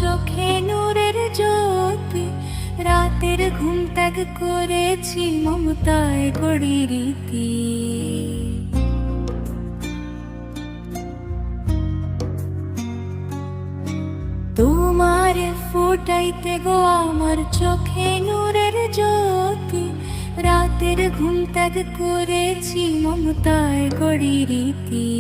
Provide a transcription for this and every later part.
চোখে নূরের জ্যোতি, রাতের ঘুম ত্যাগ করেছি মমতায় গড়ি রীতি। তোমার ফুটাইতে গো আমার চোখে নূরের জ্যোতি, রাতের ঘুম ত্যাগ করেছি মমতায় গড়ি রীতি।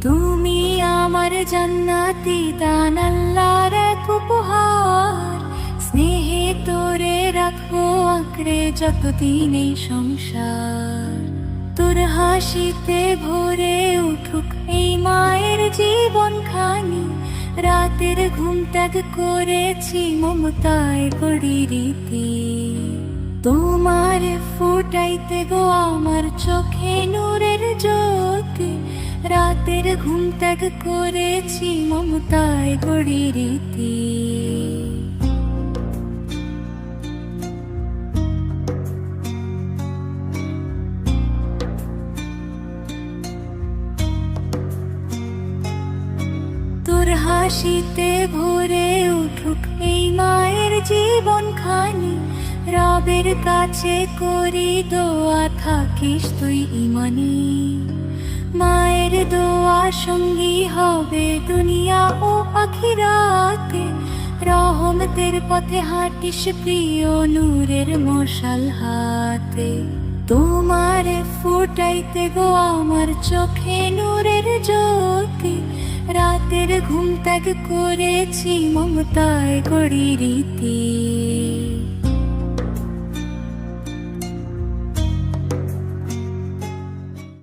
তুমি আমার জান্নাতি দান, আল্লাহর এক উপহার, স্নেহে তোরে রাখবো আঁকড়ে যতদিন এই সংসার। তোর হাসিতে ভরে উঠুক এই মায়ের জীবন খানি, রাতের ঘুম ত্যাগ করেছি মমতায় গড়ি রীতি। তোমার ফুটাইতে গো আমার চোখে নূরের জ্যোতি, রাতের ঘুম ত্যাগ করেছি মমতায় গড়ি রীতি। তোর হাসিতে ভরে উঠুক এই মায়ের জীবন খানি, রবের কাছে করি দোয়া থাকিস তুই ইমানি। মায়ের দোয়া সঙ্গী হবে দুনিয়া ও আখিরাতে, রহমতের পথে হাঁটিস প্রিয় নূরের মশাল হাতে। তোমার ফুটাইতে গো আমার চোখে নূরের জ্যোতি, রাতের ঘুম ত্যাগ করেছি মমতায় গড়ি রীতি।